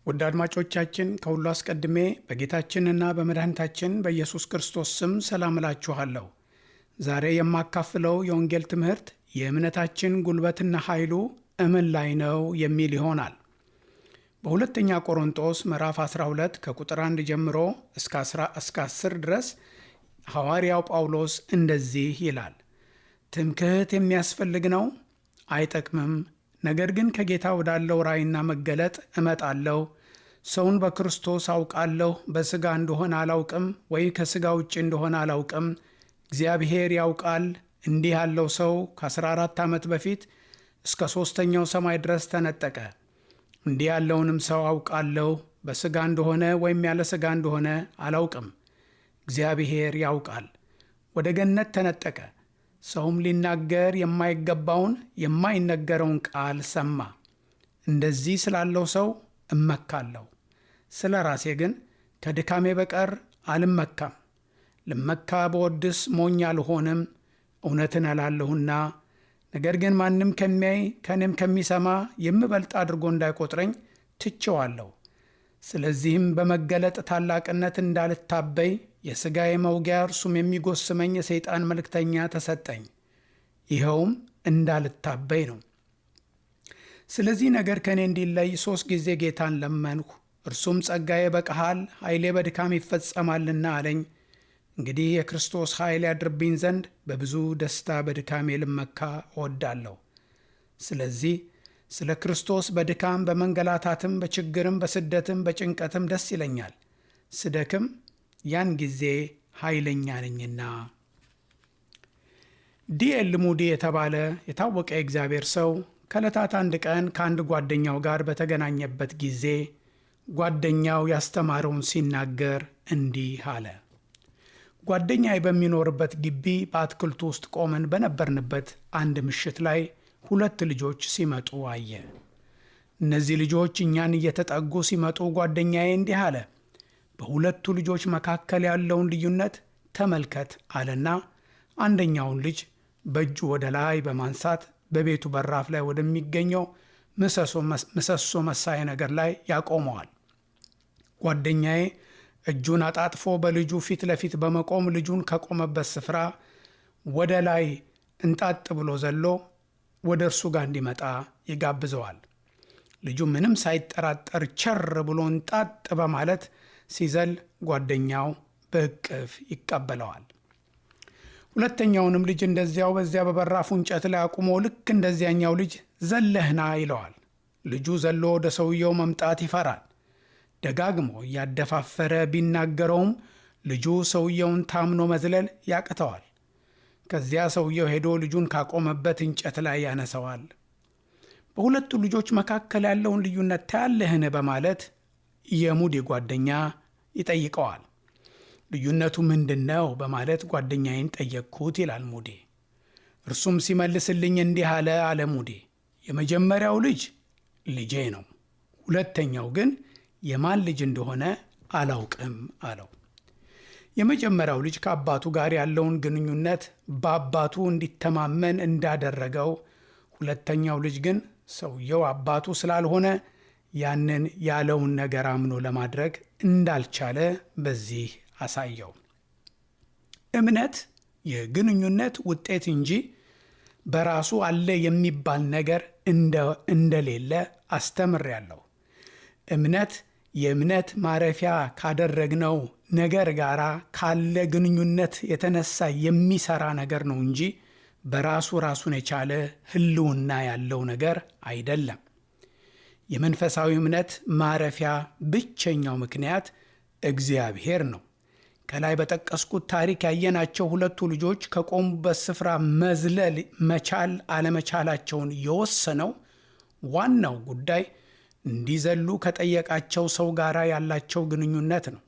ውድ አድማጮቻችን ከሁሉ አስቀድሜ በጌታችንና በመድኃኒታችን በኢየሱስ ክርስቶስ ስም ሰላም እላችኋለሁ። ዛሬ የማካፍለው የወንጌል ትምህርት የእምነታችን ጉልበትና ኃይሉ እምን ላይ ነው የሚል ይሆናል። በሁለተኛ ቆሮንቶስ ምዕራፍ 12 ከቁጥር 1 ጀምሮ እስከ 10 ድረስ ሐዋርያው ጳውሎስ እንደዚህ ይላል። ትምክህት የሚያስፈልግ ነው፣ አይጠቅምም። ነገር ግን ከጌታ ወዳለው ራእይና መገለጥ እመጣለሁ። ሰውን በክርስቶስ አውቃለሁ። በሥጋ እንደሆነ አላውቅም፣ ወይ ከሥጋ ውጭ እንደሆነ አላውቅም። እግዚአብሔር ያውቃል። እንዲህ ያለው ሰው ከ14 ዓመት በፊት እስከ 3ኛው ሰማይ ድረስ ተነጠቀ። እንዲህ ያለውንም ሰው አውቃለሁ። በሥጋ እንደሆነ ወይም ያለ ሥጋ እንደሆነ አላውቅም። እግዚአብሔር ያውቃል። ወደ ገነት ተነጠቀ። ሰውም ሊናገር የማይገባውን የማይነገረውን ቃል ሰማ። እንደዚህ ስላለው ሰው እመካለሁ። ስለ ራሴ ግን ከድካሜ በቀር አልመካም። ልመካ በወድስ ሞኝ አልሆንም፣ እውነትን እላለሁና። ነገር ግን ማንም ከሚያይ ከእኔም ከሚሰማ የምበልጥ አድርጎ እንዳይቆጥረኝ ትቼዋለሁ። ስለዚህም በመገለጥ ታላቅነት እንዳልታበይ የሥጋዬ መውጊያ እርሱም የሚጎስመኝ የሰይጣን መልእክተኛ ተሰጠኝ። ይኸውም እንዳልታበይ ነው። ስለዚህ ነገር ከእኔ እንዲለይ 3 ጊዜ ጌታን ለመንሁ። እርሱም ጸጋዬ ይበቃሃል፣ ኃይሌ በድካም ይፈጸማልና አለኝ። እንግዲህ የክርስቶስ ኃይል ያድርብኝ ዘንድ በብዙ ደስታ በድካሜ ልመካ እወዳለሁ። ስለዚህ ስለ ክርስቶስ በድካም በመንገላታትም በችግርም በስደትም በጭንቀትም ደስ ይለኛል። ስደክም ያን ጊዜ ኃይለኛ ነኝና። ዲ.ኤል. ሙዲ የተባለ የታወቀ የእግዚአብሔር ሰው ከዕለታት አንድ ቀን ከአንድ ጓደኛው ጋር በተገናኘበት ጊዜ ጓደኛው ያስተማረውን ሲናገር እንዲህ አለ። ጓደኛዬ በሚኖርበት ግቢ በአትክልቱ ውስጥ ቆመን በነበርንበት አንድ ምሽት ላይ 2 ልጆች ሲመጡ አየ። እነዚህ ልጆች እኛን እየተጠጉ ሲመጡ ጓደኛዬ እንዲህ አለ። በሁለቱ ልጆች መካከል ያለውን ልዩነት ተመልከት አለና አንደኛውን ልጅ በእጁ ወደ ላይ በማንሳት በቤቱ በራፍ ላይ ወደሚገኘው ምሰሶ መሳይ ነገር ላይ ያቆመዋል። ጓደኛዬ እጁን አጣጥፎ በልጁ ፊት ለፊት በመቆም ልጁን ከቆመበት ስፍራ ወደ ላይ እንጣጥ ብሎ ዘሎ ወደ እርሱ ጋር እንዲመጣ ይጋብዘዋል። ልጁ ምንም ሳይጠራጠር ቸር ብሎ እንጣጥ በማለት ሲዘል ጓደኛው በእቅፍ ይቀበለዋል። ሁለተኛውንም ልጅ እንደዚያው በዚያ በበራፉ እንጨት ላይ አቁሞ ልክ እንደዚያኛው ልጅ ዘለህና ይለዋል። ልጁ ዘሎ ወደ ሰውየው መምጣት ይፈራል። ደጋግሞ እያደፋፈረ ቢናገረውም ልጁ ሰውየውን ታምኖ መዝለል ያቅተዋል። ከዚያ ሰውየው ሄዶ ልጁን ካቆመበት እንጨት ላይ ያነሰዋል። በሁለቱ ልጆች መካከል ያለውን ልዩነት ታያለህን? በማለት የሙዲ ጓደኛ ይጠይቀዋል። ልዩነቱ ምንድነው? በማለት ጓደኛዬን ጠየቅኩት ይላል ሙዲ። እርሱም ሲመልስልኝ እንዲህ አለ ሙዲ። የመጀመሪያው ልጅ ልጄ ነው፣ ሁለተኛው ግን የማን ልጅ እንደሆነ አላውቅም አለው። የመጀመሪያው ልጅ ከአባቱ ጋር ያለውን ግንኙነት በአባቱ እንዲተማመን እንዳደረገው፣ ሁለተኛው ልጅ ግን ሰውየው አባቱ ስላልሆነ ያንን ያለውን ነገር አምኖ ለማድረግ እንዳልቻለ በዚህ አሳየው። እምነት የግንኙነት ውጤት እንጂ በራሱ አለ የሚባል ነገር እንደሌለ አስተምሬያለሁ። እምነት የእምነት ማረፊያ ካደረግነው ነገር ጋር ካለ ግንኙነት የተነሳ የሚሰራ ነገር ነው እንጂ በራሱ ራሱን የቻለ ሕልውና ያለው ነገር አይደለም። የመንፈሳዊ እምነት ማረፊያ ብቸኛው ምክንያት እግዚአብሔር ነው። ከላይ በጠቀስኩት ታሪክ ያየናቸው 2 ልጆች ከቆሙበት ስፍራ መዝለል መቻል አለመቻላቸውን የወሰነው ዋናው ጉዳይ እንዲዘሉ ከጠየቃቸው ሰው ጋር ያላቸው ግንኙነት ነው።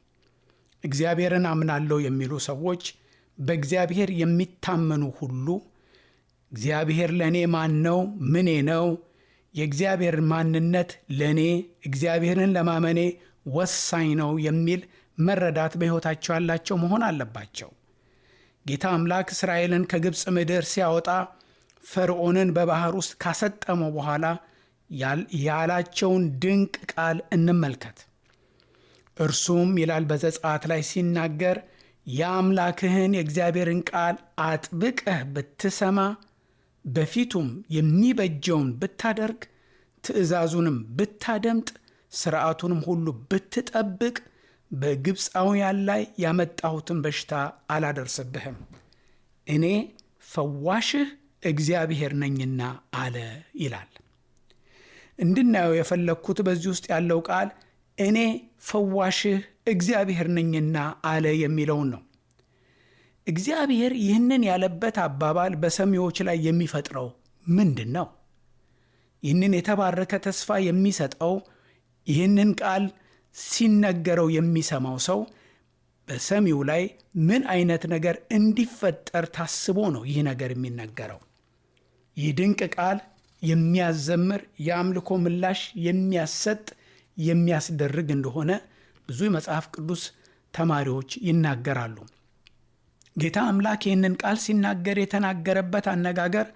እግዚአብሔርን አምናለሁ የሚሉ ሰዎች በእግዚአብሔር የሚታመኑ ሁሉ እግዚአብሔር ለእኔ ማን ነው? ምኔ ነው? የእግዚአብሔር ማንነት ለእኔ እግዚአብሔርን ለማመኔ ወሳኝ ነው የሚል መረዳት በሕይወታቸው ያላቸው መሆን አለባቸው። ጌታ አምላክ እስራኤልን ከግብፅ ምድር ሲያወጣ ፈርዖንን በባህር ውስጥ ካሰጠመው በኋላ ያላቸውን ድንቅ ቃል እንመልከት። እርሱም ይላል በዘጸአት ላይ ሲናገር የአምላክህን የእግዚአብሔርን ቃል አጥብቀህ ብትሰማ፣ በፊቱም የሚበጀውን ብታደርግ፣ ትእዛዙንም ብታደምጥ፣ ሥርዓቱንም ሁሉ ብትጠብቅ፣ በግብፃውያን ላይ ያመጣሁትን በሽታ አላደርስብህም፣ እኔ ፈዋሽህ እግዚአብሔር ነኝና አለ ይላል። እንድናየው የፈለግኩት በዚህ ውስጥ ያለው ቃል እኔ ፈዋሽህ እግዚአብሔር ነኝና አለ የሚለውን ነው። እግዚአብሔር ይህንን ያለበት አባባል በሰሚዎች ላይ የሚፈጥረው ምንድን ነው? ይህንን የተባረከ ተስፋ የሚሰጠው ይህንን ቃል ሲነገረው የሚሰማው ሰው በሰሚው ላይ ምን አይነት ነገር እንዲፈጠር ታስቦ ነው ይህ ነገር የሚነገረው? ይህ ድንቅ ቃል የሚያዘምር የአምልኮ ምላሽ የሚያሰጥ የሚያስደርግ እንደሆነ ብዙ የመጽሐፍ ቅዱስ ተማሪዎች ይናገራሉ። ጌታ አምላክ ይህንን ቃል ሲናገር የተናገረበት አነጋገር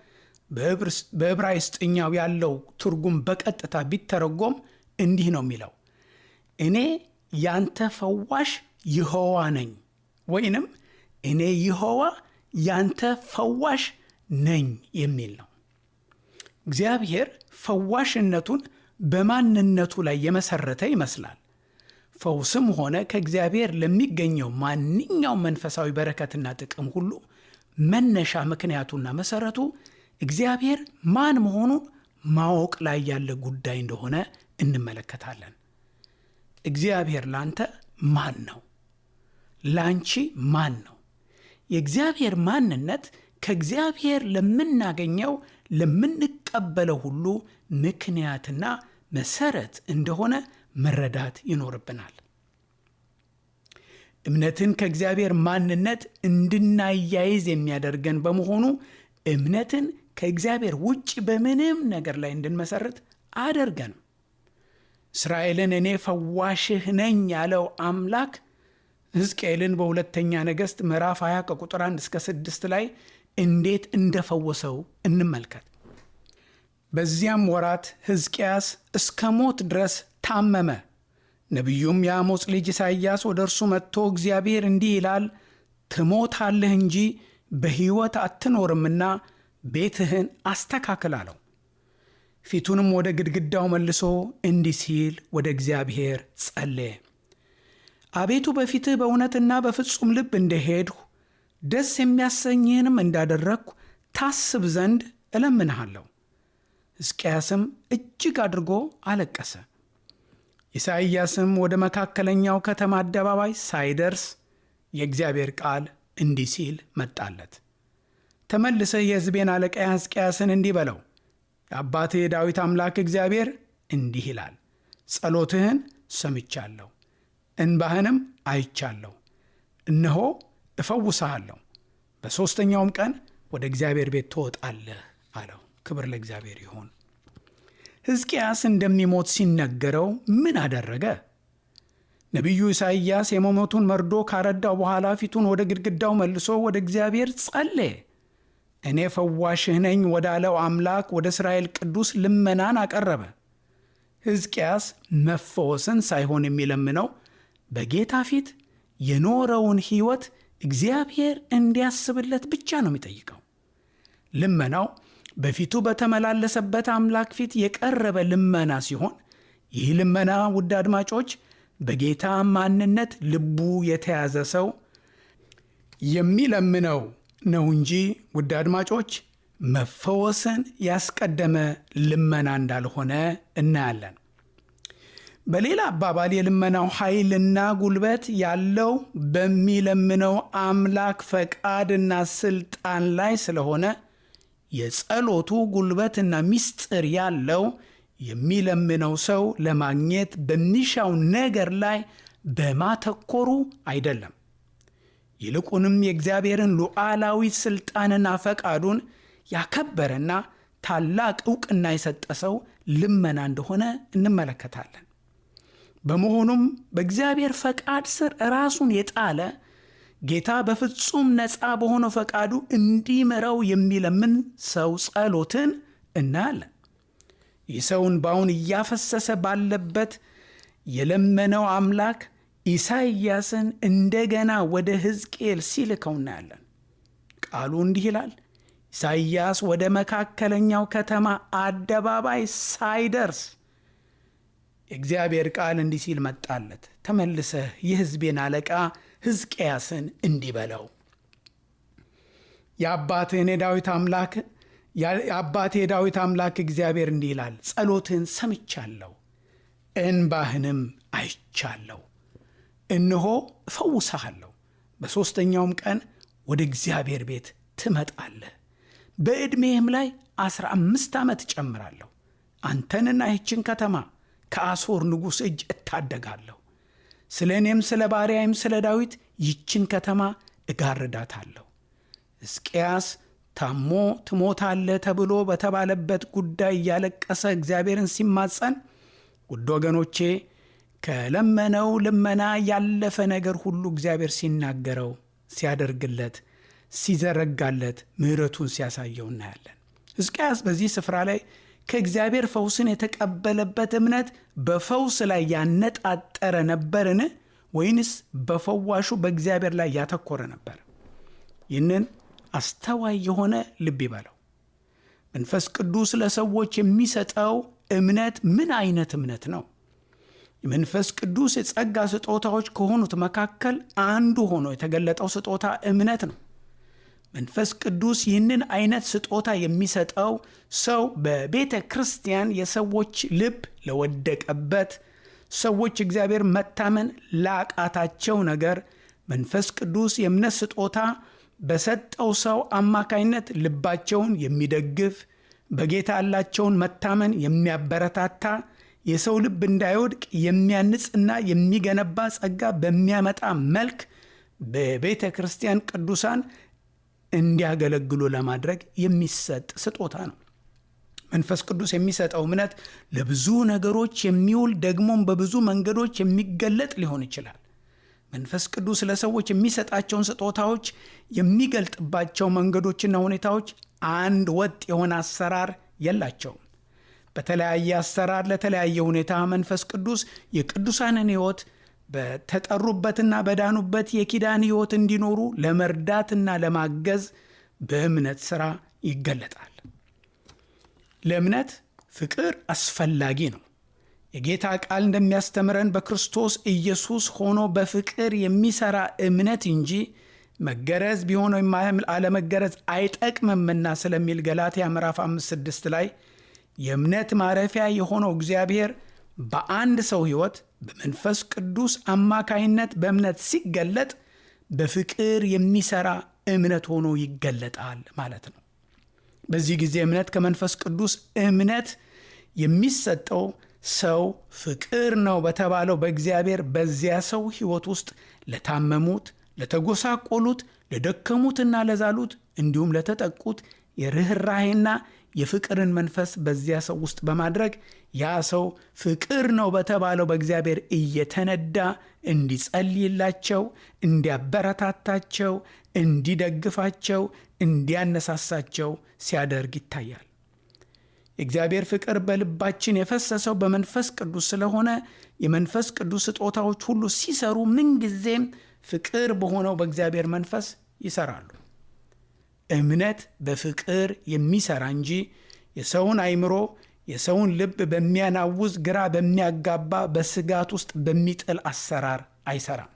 በዕብራይስጥኛው ያለው ትርጉም በቀጥታ ቢተረጎም እንዲህ ነው የሚለው፣ እኔ ያንተ ፈዋሽ ይሖዋ ነኝ፣ ወይንም እኔ ይሖዋ ያንተ ፈዋሽ ነኝ የሚል ነው። እግዚአብሔር ፈዋሽነቱን በማንነቱ ላይ የመሰረተ ይመስላል። ፈውስም ሆነ ከእግዚአብሔር ለሚገኘው ማንኛውም መንፈሳዊ በረከትና ጥቅም ሁሉ መነሻ ምክንያቱና መሰረቱ እግዚአብሔር ማን መሆኑን ማወቅ ላይ ያለ ጉዳይ እንደሆነ እንመለከታለን። እግዚአብሔር ላንተ ማን ነው? ላንቺ ማን ነው? የእግዚአብሔር ማንነት ከእግዚአብሔር ለምናገኘው ለምንቀበለው ሁሉ ምክንያትና መሰረት እንደሆነ መረዳት ይኖርብናል። እምነትን ከእግዚአብሔር ማንነት እንድናያይዝ የሚያደርገን በመሆኑ እምነትን ከእግዚአብሔር ውጭ በምንም ነገር ላይ እንድንመሰርት አደርገንም። እስራኤልን እኔ ፈዋሽህ ነኝ ያለው አምላክ ሕዝቅኤልን በሁለተኛ ነገሥት ምዕራፍ 20 ከቁጥር 1 እስከ 6 ላይ እንዴት እንደፈወሰው እንመልከት። በዚያም ወራት ሕዝቅያስ እስከ ሞት ድረስ ታመመ። ነቢዩም የአሞጽ ልጅ ኢሳይያስ ወደ እርሱ መጥቶ እግዚአብሔር እንዲህ ይላል፣ ትሞታለህ እንጂ በሕይወት አትኖርምና ቤትህን አስተካክል አለው። ፊቱንም ወደ ግድግዳው መልሶ እንዲህ ሲል ወደ እግዚአብሔር ጸለየ። አቤቱ በፊትህ በእውነትና በፍጹም ልብ እንደሄድሁ ደስ የሚያሰኝህንም እንዳደረግሁ ታስብ ዘንድ እለምንሃለሁ። ሕዝቅያስም እጅግ አድርጎ አለቀሰ። ኢሳይያስም ወደ መካከለኛው ከተማ አደባባይ ሳይደርስ የእግዚአብሔር ቃል እንዲህ ሲል መጣለት። ተመልሰህ የሕዝቤን አለቃ ሕዝቅያስን እንዲህ በለው፣ የአባትህ የዳዊት አምላክ እግዚአብሔር እንዲህ ይላል፣ ጸሎትህን ሰምቻለሁ፣ እንባህንም አይቻለሁ። እነሆ እፈውስሃለሁ፣ በሦስተኛውም ቀን ወደ እግዚአብሔር ቤት ትወጣለህ አለው። ክብር ለእግዚአብሔር ይሁን። ሕዝቅያስ እንደሚሞት ሲነገረው ምን አደረገ? ነቢዩ ኢሳይያስ የመሞቱን መርዶ ካረዳው በኋላ ፊቱን ወደ ግድግዳው መልሶ ወደ እግዚአብሔር ጸለየ። እኔ ፈዋሽህ ነኝ ወዳለው አምላክ ወደ እስራኤል ቅዱስ ልመናን አቀረበ። ሕዝቅያስ መፈወስን ሳይሆን የሚለምነው በጌታ ፊት የኖረውን ሕይወት እግዚአብሔር እንዲያስብለት ብቻ ነው የሚጠይቀው። ልመናው በፊቱ በተመላለሰበት አምላክ ፊት የቀረበ ልመና ሲሆን ይህ ልመና ውድ አድማጮች በጌታ ማንነት ልቡ የተያዘ ሰው የሚለምነው ነው እንጂ ውድ አድማጮች መፈወስን ያስቀደመ ልመና እንዳልሆነ እናያለን። በሌላ አባባል የልመናው ኃይልና ጉልበት ያለው በሚለምነው አምላክ ፈቃድና ስልጣን ላይ ስለሆነ የጸሎቱ ጉልበትና ምስጢር ያለው የሚለምነው ሰው ለማግኘት በሚሻው ነገር ላይ በማተኮሩ አይደለም። ይልቁንም የእግዚአብሔርን ሉዓላዊ ስልጣንና ፈቃዱን ያከበረና ታላቅ ዕውቅና የሰጠ ሰው ልመና እንደሆነ እንመለከታለን። በመሆኑም በእግዚአብሔር ፈቃድ ስር ራሱን የጣለ ጌታ በፍጹም ነፃ በሆነው ፈቃዱ እንዲመራው የሚለምን ሰው ጸሎትን እናያለን። ይህ ሰው እንባውን እያፈሰሰ ባለበት የለመነው አምላክ ኢሳይያስን እንደገና ወደ ሕዝቅኤል ሲልከው እናያለን። ቃሉ እንዲህ ይላል። ኢሳይያስ ወደ መካከለኛው ከተማ አደባባይ ሳይደርስ የእግዚአብሔር ቃል እንዲህ ሲል መጣለት። ተመልሰህ የሕዝቤን አለቃ ሕዝቅያስን እንዲህ በለው፣ የአባቴ የዳዊት አምላክ እግዚአብሔር እንዲህ ይላል፣ ጸሎትህን ሰምቻለሁ፣ እንባህንም አይቻለሁ። እነሆ እፈውስሃለሁ። በሦስተኛውም ቀን ወደ እግዚአብሔር ቤት ትመጣለህ። በዕድሜህም ላይ 15 ዓመት እጨምራለሁ። አንተንና ይህችን ከተማ ከአሦር ንጉሥ እጅ እታደጋለሁ። ስለ እኔም ስለ ባሪያዬም ስለ ዳዊት ይህችን ከተማ እጋርዳታለሁ። ሕዝቅያስ ታሞ ትሞታለህ ተብሎ በተባለበት ጉዳይ እያለቀሰ እግዚአብሔርን ሲማጸን፣ ውድ ወገኖቼ፣ ከለመነው ልመና ያለፈ ነገር ሁሉ እግዚአብሔር ሲናገረው፣ ሲያደርግለት፣ ሲዘረጋለት፣ ምሕረቱን ሲያሳየው እናያለን። ሕዝቅያስ በዚህ ስፍራ ላይ ከእግዚአብሔር ፈውስን የተቀበለበት እምነት በፈውስ ላይ ያነጣጠረ ነበርን? ወይንስ በፈዋሹ በእግዚአብሔር ላይ ያተኮረ ነበር? ይህንን አስተዋይ የሆነ ልብ ይበለው። መንፈስ ቅዱስ ለሰዎች የሚሰጠው እምነት ምን አይነት እምነት ነው? የመንፈስ ቅዱስ የጸጋ ስጦታዎች ከሆኑት መካከል አንዱ ሆኖ የተገለጠው ስጦታ እምነት ነው። መንፈስ ቅዱስ ይህንን አይነት ስጦታ የሚሰጠው ሰው በቤተ ክርስቲያን የሰዎች ልብ ለወደቀበት፣ ሰዎች እግዚአብሔር መታመን ላቃታቸው ነገር መንፈስ ቅዱስ የእምነት ስጦታ በሰጠው ሰው አማካይነት ልባቸውን የሚደግፍ፣ በጌታ ያላቸውን መታመን የሚያበረታታ፣ የሰው ልብ እንዳይወድቅ የሚያንጽና የሚገነባ ጸጋ በሚያመጣ መልክ በቤተ ክርስቲያን ቅዱሳን እንዲያገለግሉ ለማድረግ የሚሰጥ ስጦታ ነው። መንፈስ ቅዱስ የሚሰጠው እምነት ለብዙ ነገሮች የሚውል ደግሞም በብዙ መንገዶች የሚገለጥ ሊሆን ይችላል። መንፈስ ቅዱስ ለሰዎች የሚሰጣቸውን ስጦታዎች የሚገልጥባቸው መንገዶችና ሁኔታዎች አንድ ወጥ የሆነ አሰራር የላቸውም። በተለያየ አሰራር ለተለያየ ሁኔታ መንፈስ ቅዱስ የቅዱሳንን ሕይወት በተጠሩበትና በዳኑበት የኪዳን ሕይወት እንዲኖሩ ለመርዳትና ለማገዝ በእምነት ሥራ ይገለጣል። ለእምነት ፍቅር አስፈላጊ ነው። የጌታ ቃል እንደሚያስተምረን በክርስቶስ ኢየሱስ ሆኖ በፍቅር የሚሠራ እምነት እንጂ መገረዝ ቢሆን ወይም አለመገረዝ አይጠቅምምና ስለሚል ገላትያ ምዕራፍ 5:6 ላይ የእምነት ማረፊያ የሆነው እግዚአብሔር በአንድ ሰው ሕይወት በመንፈስ ቅዱስ አማካይነት በእምነት ሲገለጥ በፍቅር የሚሠራ እምነት ሆኖ ይገለጣል ማለት ነው። በዚህ ጊዜ እምነት ከመንፈስ ቅዱስ እምነት የሚሰጠው ሰው ፍቅር ነው በተባለው በእግዚአብሔር በዚያ ሰው ሕይወት ውስጥ ለታመሙት፣ ለተጎሳቆሉት፣ ለደከሙትና ለዛሉት እንዲሁም ለተጠቁት የርኅራሄና የፍቅርን መንፈስ በዚያ ሰው ውስጥ በማድረግ ያ ሰው ፍቅር ነው በተባለው በእግዚአብሔር እየተነዳ እንዲጸልይላቸው፣ እንዲያበረታታቸው፣ እንዲደግፋቸው፣ እንዲያነሳሳቸው ሲያደርግ ይታያል። የእግዚአብሔር ፍቅር በልባችን የፈሰሰው በመንፈስ ቅዱስ ስለሆነ የመንፈስ ቅዱስ ስጦታዎች ሁሉ ሲሰሩ ምንጊዜም ፍቅር በሆነው በእግዚአብሔር መንፈስ ይሰራሉ። እምነት በፍቅር የሚሰራ እንጂ የሰውን አእምሮ፣ የሰውን ልብ በሚያናውዝ ግራ በሚያጋባ በስጋት ውስጥ በሚጥል አሰራር አይሰራም።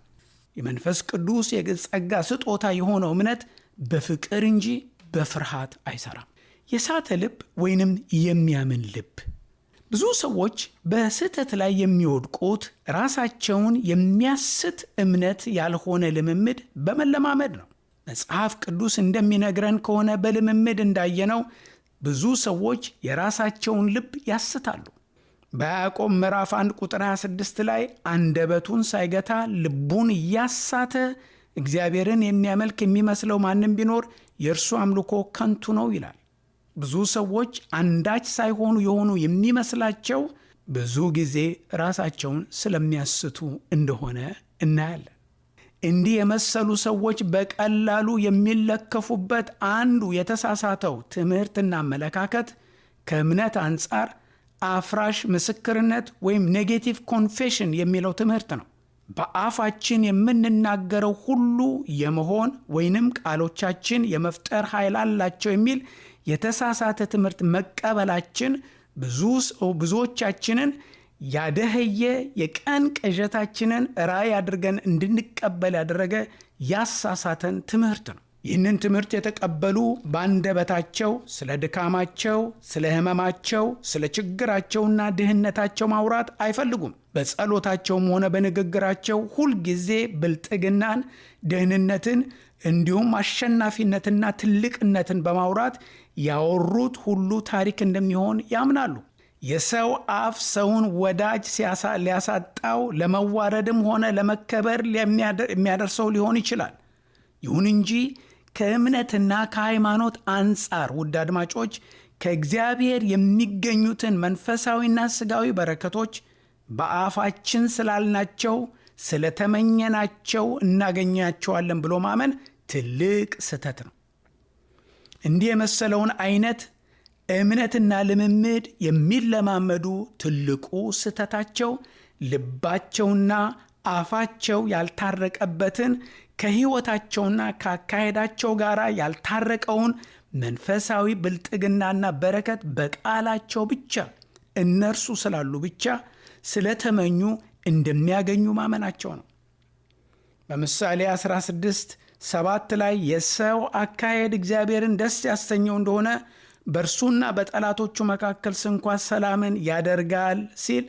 የመንፈስ ቅዱስ የጸጋ ስጦታ የሆነው እምነት በፍቅር እንጂ በፍርሃት አይሰራም። የሳተ ልብ ወይንም የሚያምን ልብ። ብዙ ሰዎች በስህተት ላይ የሚወድቁት ራሳቸውን የሚያስት እምነት ያልሆነ ልምምድ በመለማመድ ነው። መጽሐፍ ቅዱስ እንደሚነግረን ከሆነ በልምምድ እንዳየነው ብዙ ሰዎች የራሳቸውን ልብ ያስታሉ። በያዕቆብ ምዕራፍ 1 ቁጥር 26 ላይ አንደበቱን ሳይገታ ልቡን እያሳተ እግዚአብሔርን የሚያመልክ የሚመስለው ማንም ቢኖር የእርሱ አምልኮ ከንቱ ነው ይላል። ብዙ ሰዎች አንዳች ሳይሆኑ የሆኑ የሚመስላቸው ብዙ ጊዜ ራሳቸውን ስለሚያስቱ እንደሆነ እናያለን። እንዲህ የመሰሉ ሰዎች በቀላሉ የሚለከፉበት አንዱ የተሳሳተው ትምህርትና አመለካከት ከእምነት አንጻር አፍራሽ ምስክርነት ወይም ኔጌቲቭ ኮንፌሽን የሚለው ትምህርት ነው። በአፋችን የምንናገረው ሁሉ የመሆን ወይንም ቃሎቻችን የመፍጠር ኃይል አላቸው የሚል የተሳሳተ ትምህርት መቀበላችን ብዙዎቻችንን ያደኸየ የቀን ቅዠታችንን ራእይ አድርገን እንድንቀበል ያደረገ ያሳሳተን ትምህርት ነው። ይህንን ትምህርት የተቀበሉ በአንደበታቸው ስለ ድካማቸው፣ ስለ ሕመማቸው፣ ስለ ችግራቸውና ድህነታቸው ማውራት አይፈልጉም። በጸሎታቸውም ሆነ በንግግራቸው ሁልጊዜ ብልጥግናን፣ ደህንነትን እንዲሁም አሸናፊነትና ትልቅነትን በማውራት ያወሩት ሁሉ ታሪክ እንደሚሆን ያምናሉ። የሰው አፍ ሰውን ወዳጅ ሊያሳጣው ለመዋረድም ሆነ ለመከበር የሚያደርሰው ሊሆን ይችላል። ይሁን እንጂ ከእምነትና ከሃይማኖት አንጻር ውድ አድማጮች ከእግዚአብሔር የሚገኙትን መንፈሳዊና ሥጋዊ በረከቶች በአፋችን ስላልናቸው ስለተመኘናቸው እናገኛቸዋለን ብሎ ማመን ትልቅ ስህተት ነው። እንዲህ የመሰለውን አይነት እምነትና ልምምድ የሚለማመዱ ትልቁ ስህተታቸው ልባቸውና አፋቸው ያልታረቀበትን ከሕይወታቸውና ከአካሄዳቸው ጋር ያልታረቀውን መንፈሳዊ ብልጥግናና በረከት በቃላቸው ብቻ እነርሱ ስላሉ ብቻ ስለተመኙ እንደሚያገኙ ማመናቸው ነው። በምሳሌ 16:7 ላይ የሰው አካሄድ እግዚአብሔርን ደስ ያሰኘው እንደሆነ በእርሱና በጠላቶቹ መካከል ስንኳ ሰላምን ያደርጋል ሲል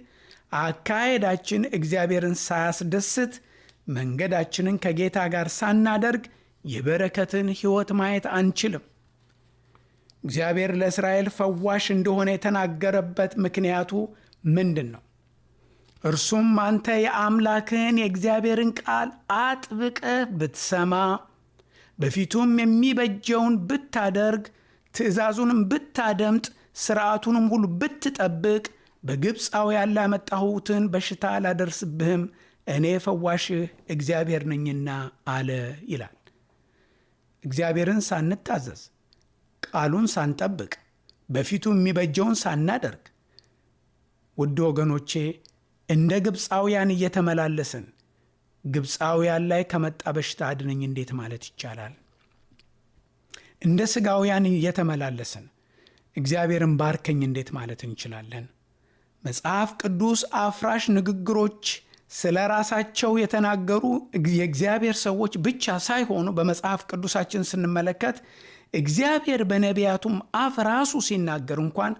አካሄዳችን እግዚአብሔርን ሳያስደስት መንገዳችንን ከጌታ ጋር ሳናደርግ የበረከትን ሕይወት ማየት አንችልም። እግዚአብሔር ለእስራኤል ፈዋሽ እንደሆነ የተናገረበት ምክንያቱ ምንድን ነው? እርሱም አንተ የአምላክህን የእግዚአብሔርን ቃል አጥብቀህ ብትሰማ፣ በፊቱም የሚበጀውን ብታደርግ፣ ትእዛዙንም ብታደምጥ፣ ሥርዓቱንም ሁሉ ብትጠብቅ፣ በግብፃውያን ላመጣሁትን በሽታ አላደርስብህም፣ እኔ ፈዋሽህ እግዚአብሔር ነኝና አለ ይላል። እግዚአብሔርን ሳንታዘዝ፣ ቃሉን ሳንጠብቅ፣ በፊቱ የሚበጀውን ሳናደርግ ውድ ወገኖቼ እንደ ግብፃውያን እየተመላለስን ግብፃውያን ላይ ከመጣ በሽታ አድነኝ እንዴት ማለት ይቻላል? እንደ ሥጋውያን እየተመላለስን እግዚአብሔርን ባርከኝ እንዴት ማለት እንችላለን? መጽሐፍ ቅዱስ አፍራሽ ንግግሮች ስለ ራሳቸው የተናገሩ የእግዚአብሔር ሰዎች ብቻ ሳይሆኑ በመጽሐፍ ቅዱሳችን ስንመለከት እግዚአብሔር በነቢያቱም አፍ ራሱ ሲናገር እንኳን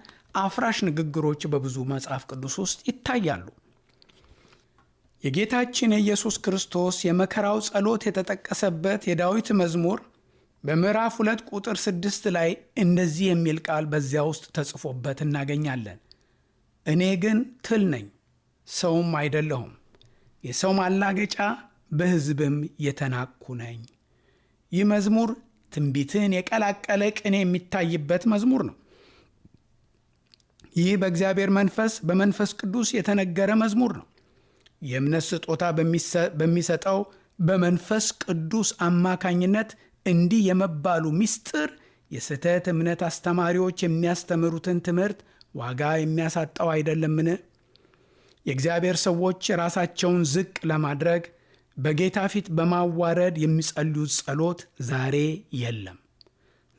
አፍራሽ ንግግሮች በብዙ መጽሐፍ ቅዱስ ውስጥ ይታያሉ። የጌታችን የኢየሱስ ክርስቶስ የመከራው ጸሎት የተጠቀሰበት የዳዊት መዝሙር በምዕራፍ 2 ቁጥር 6 ላይ እንደዚህ የሚል ቃል በዚያ ውስጥ ተጽፎበት እናገኛለን። እኔ ግን ትል ነኝ፣ ሰውም አይደለሁም፣ የሰው ማላገጫ፣ በሕዝብም የተናቅሁ ነኝ። ይህ መዝሙር ትንቢትን የቀላቀለ ቅኔ የሚታይበት መዝሙር ነው። ይህ በእግዚአብሔር መንፈስ በመንፈስ ቅዱስ የተነገረ መዝሙር ነው። የእምነት ስጦታ በሚሰጠው በመንፈስ ቅዱስ አማካኝነት እንዲህ የመባሉ ምስጢር የስህተት እምነት አስተማሪዎች የሚያስተምሩትን ትምህርት ዋጋ የሚያሳጣው አይደለምን? የእግዚአብሔር ሰዎች ራሳቸውን ዝቅ ለማድረግ በጌታ ፊት በማዋረድ የሚጸልዩት ጸሎት ዛሬ የለም።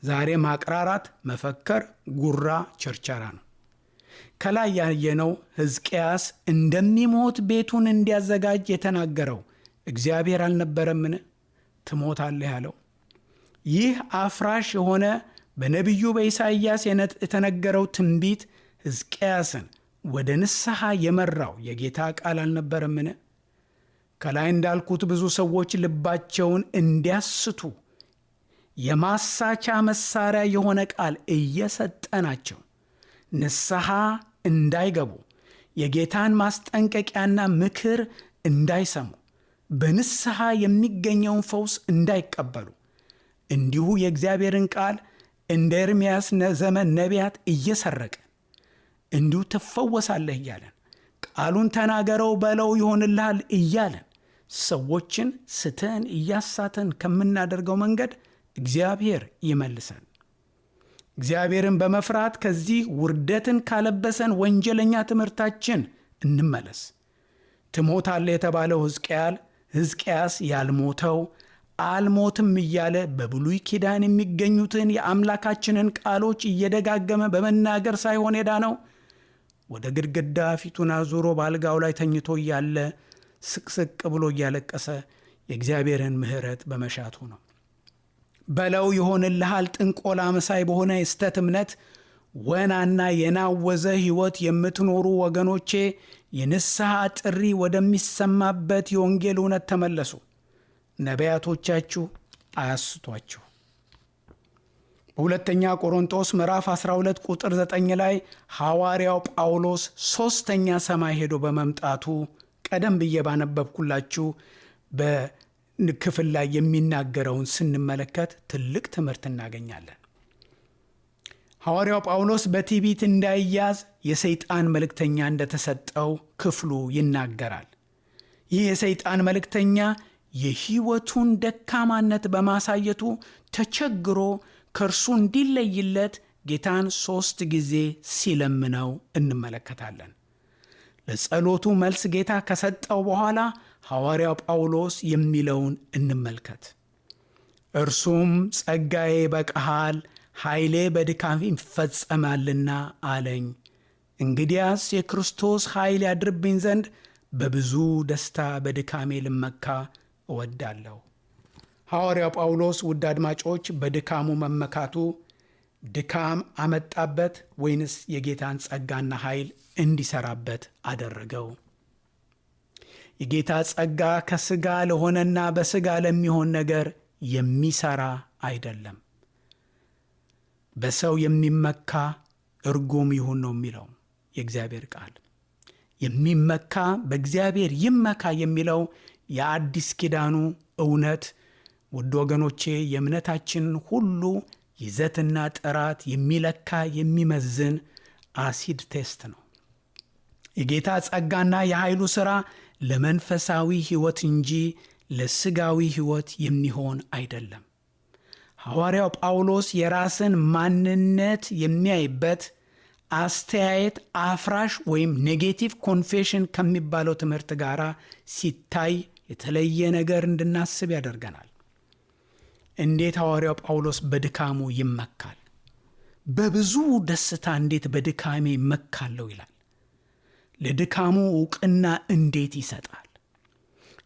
ዛሬ ማቅራራት፣ መፈከር፣ ጉራ ቸርቸራ ነው። ከላይ ያየነው ሕዝቅያስ እንደሚሞት ቤቱን እንዲያዘጋጅ የተናገረው እግዚአብሔር አልነበረምን? ትሞታለህ ያለው ይህ አፍራሽ የሆነ በነቢዩ በኢሳይያስ የተነገረው ትንቢት ሕዝቅያስን ወደ ንስሐ የመራው የጌታ ቃል አልነበረምን? ከላይ እንዳልኩት ብዙ ሰዎች ልባቸውን እንዲያስቱ የማሳቻ መሳሪያ የሆነ ቃል እየሰጠናቸው ንስሐ እንዳይገቡ የጌታን ማስጠንቀቂያና ምክር እንዳይሰሙ በንስሐ የሚገኘውን ፈውስ እንዳይቀበሉ እንዲሁ የእግዚአብሔርን ቃል እንደ ኤርምያስ ዘመን ነቢያት እየሰረቅን እንዲሁ ትፈወሳለህ እያለን ቃሉን ተናገረው በለው ይሆንልሃል እያለን ሰዎችን ስተን እያሳተን ከምናደርገው መንገድ እግዚአብሔር ይመልሰን። እግዚአብሔርን በመፍራት ከዚህ ውርደትን ካለበሰን ወንጀለኛ ትምህርታችን እንመለስ። ትሞታለህ የተባለው ሕዝቅያስ ያልሞተው አልሞትም እያለ በብሉይ ኪዳን የሚገኙትን የአምላካችንን ቃሎች እየደጋገመ በመናገር ሳይሆን የዳነው ወደ ግድግዳ ፊቱን አዙሮ በአልጋው ላይ ተኝቶ እያለ ስቅስቅ ብሎ እያለቀሰ የእግዚአብሔርን ምሕረት በመሻቱ ነው። በለው ይሆንልሃል ጥንቆላ መሳይ በሆነ የስተት እምነት ወናና የናወዘ ሕይወት የምትኖሩ ወገኖቼ የንስሐ ጥሪ ወደሚሰማበት የወንጌል እውነት ተመለሱ። ነቢያቶቻችሁ አያስቷችሁ። በሁለተኛ ቆሮንቶስ ምዕራፍ 12 ቁጥር 9 ላይ ሐዋርያው ጳውሎስ ሦስተኛ ሰማይ ሄዶ በመምጣቱ ቀደም ብዬ ባነበብኩላችሁ በክፍል ላይ የሚናገረውን ስንመለከት ትልቅ ትምህርት እናገኛለን። ሐዋርያው ጳውሎስ በትዕቢት እንዳይያዝ የሰይጣን መልእክተኛ እንደተሰጠው ክፍሉ ይናገራል። ይህ የሰይጣን መልእክተኛ የሕይወቱን ደካማነት በማሳየቱ ተቸግሮ ከእርሱ እንዲለይለት ጌታን 3 ጊዜ ሲለምነው እንመለከታለን። ለጸሎቱ መልስ ጌታ ከሰጠው በኋላ ሐዋርያው ጳውሎስ የሚለውን እንመልከት። እርሱም ጸጋዬ ይበቃሃል፣ ኃይሌ በድካም ይፈጸማልና አለኝ። እንግዲያስ የክርስቶስ ኃይል ያድርብኝ ዘንድ በብዙ ደስታ በድካሜ ልመካ እወዳለሁ። ሐዋርያው ጳውሎስ ውድ አድማጮች በድካሙ መመካቱ ድካም አመጣበት ወይንስ የጌታን ጸጋና ኃይል እንዲሰራበት አደረገው? የጌታ ጸጋ ከሥጋ ለሆነና በሥጋ ለሚሆን ነገር የሚሰራ አይደለም። በሰው የሚመካ እርጉም ይሁን ነው የሚለው የእግዚአብሔር ቃል። የሚመካ በእግዚአብሔር ይመካ የሚለው የአዲስ ኪዳኑ እውነት ውድ ወገኖቼ የእምነታችንን ሁሉ ይዘትና ጥራት የሚለካ የሚመዝን አሲድ ቴስት ነው። የጌታ ጸጋና የኃይሉ ሥራ ለመንፈሳዊ ሕይወት እንጂ ለሥጋዊ ሕይወት የሚሆን አይደለም። ሐዋርያው ጳውሎስ የራስን ማንነት የሚያይበት አስተያየት አፍራሽ ወይም ኔጌቲቭ ኮንፌሽን ከሚባለው ትምህርት ጋር ሲታይ የተለየ ነገር እንድናስብ ያደርገናል። እንዴት ሐዋርያው ጳውሎስ በድካሙ ይመካል? በብዙ ደስታ እንዴት በድካሜ ይመካለሁ ይላል? ለድካሙ ዕውቅና እንዴት ይሰጣል?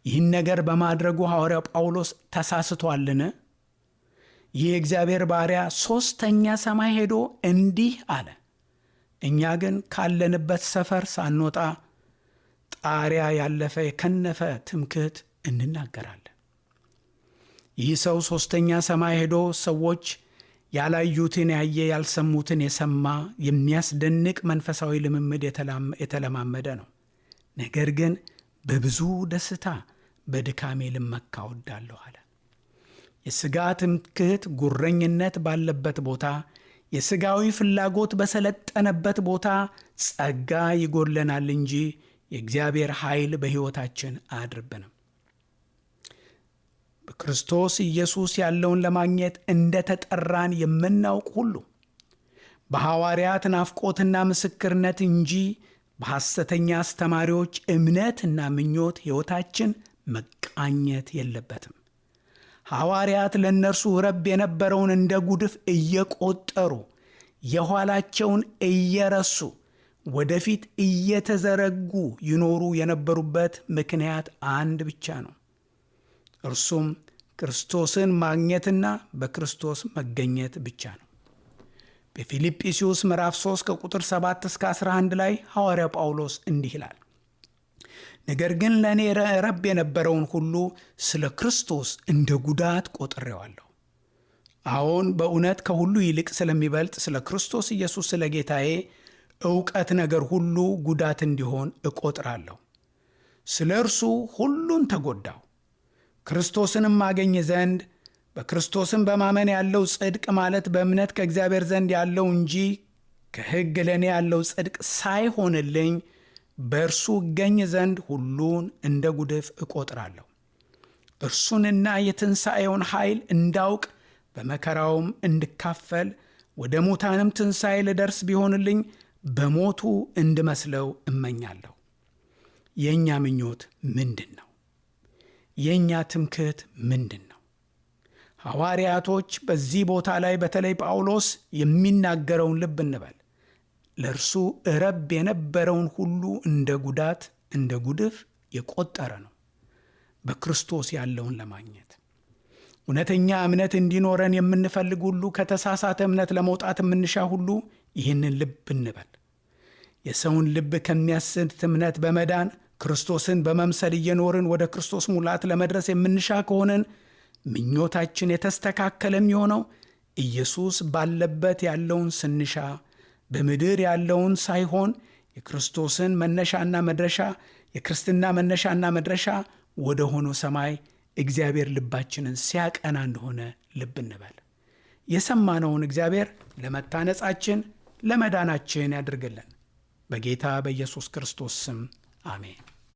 ይህን ነገር በማድረጉ ሐዋርያው ጳውሎስ ተሳስቷልን? ይህ የእግዚአብሔር ባሪያ 3ኛ ሰማይ ሄዶ እንዲህ አለ። እኛ ግን ካለንበት ሰፈር ሳንወጣ ጣሪያ ያለፈ የከነፈ ትምክህት እንናገራለን። ይህ ሰው 3ኛ ሰማይ ሄዶ ሰዎች ያላዩትን ያየ ያልሰሙትን የሰማ የሚያስደንቅ መንፈሳዊ ልምምድ የተለማመደ ነው። ነገር ግን በብዙ ደስታ በድካሜ ልመካ እወዳለሁ አለ። የሥጋ ትምክህት ጉረኝነት ባለበት ቦታ፣ የሥጋዊ ፍላጎት በሰለጠነበት ቦታ ጸጋ ይጎድለናል እንጂ የእግዚአብሔር ኃይል በሕይወታችን አያድርብንም። በክርስቶስ ኢየሱስ ያለውን ለማግኘት እንደተጠራን የምናውቅ ሁሉ በሐዋርያት ናፍቆትና ምስክርነት እንጂ በሐሰተኛ አስተማሪዎች እምነትና ምኞት ሕይወታችን መቃኘት የለበትም። ሐዋርያት ለእነርሱ ረብ የነበረውን እንደ ጉድፍ እየቆጠሩ የኋላቸውን እየረሱ ወደፊት እየተዘረጉ ይኖሩ የነበሩበት ምክንያት አንድ ብቻ ነው። እርሱም ክርስቶስን ማግኘትና በክርስቶስ መገኘት ብቻ ነው። በፊልጵስዩስ ምዕራፍ 3 ከቁጥር 7 እስከ 11 ላይ ሐዋርያው ጳውሎስ እንዲህ ይላል፣ ነገር ግን ለእኔ ረብ የነበረውን ሁሉ ስለ ክርስቶስ እንደ ጉዳት ቆጥሬዋለሁ። አዎን በእውነት ከሁሉ ይልቅ ስለሚበልጥ ስለ ክርስቶስ ኢየሱስ ስለ ጌታዬ ዕውቀት ነገር ሁሉ ጉዳት እንዲሆን እቆጥራለሁ። ስለ እርሱ ሁሉን ተጎዳሁ፣ ክርስቶስንም አገኝ ዘንድ በክርስቶስም በማመን ያለው ጽድቅ ማለት በእምነት ከእግዚአብሔር ዘንድ ያለው እንጂ ከሕግ ለእኔ ያለው ጽድቅ ሳይሆንልኝ በእርሱ እገኝ ዘንድ ሁሉን እንደ ጉድፍ እቆጥራለሁ። እርሱንና የትንሣኤውን ኃይል እንዳውቅ በመከራውም እንድካፈል ወደ ሙታንም ትንሣኤ ልደርስ ቢሆንልኝ በሞቱ እንድመስለው እመኛለሁ። የእኛ ምኞት ምንድን ነው? የእኛ ትምክህት ምንድን ነው? ሐዋርያቶች በዚህ ቦታ ላይ በተለይ ጳውሎስ የሚናገረውን ልብ እንበል። ለእርሱ ረብ የነበረውን ሁሉ እንደ ጉዳት እንደ ጉድፍ የቆጠረ ነው በክርስቶስ ያለውን ለማግኘት። እውነተኛ እምነት እንዲኖረን የምንፈልግ ሁሉ፣ ከተሳሳተ እምነት ለመውጣት የምንሻ ሁሉ ይህንን ልብ እንበል። የሰውን ልብ ከሚያስት እምነት በመዳን ክርስቶስን በመምሰል እየኖርን ወደ ክርስቶስ ሙላት ለመድረስ የምንሻ ከሆነን ምኞታችን የተስተካከለ የሚሆነው ኢየሱስ ባለበት ያለውን ስንሻ፣ በምድር ያለውን ሳይሆን የክርስቶስን መነሻና መድረሻ፣ የክርስትና መነሻና መድረሻ ወደ ሆነው ሰማይ እግዚአብሔር ልባችንን ሲያቀና እንደሆነ ልብ እንበል። የሰማነውን እግዚአብሔር ለመታነጻችን ለመዳናችን ያድርግልን። በጌታ በኢየሱስ ክርስቶስ ስም አሜን።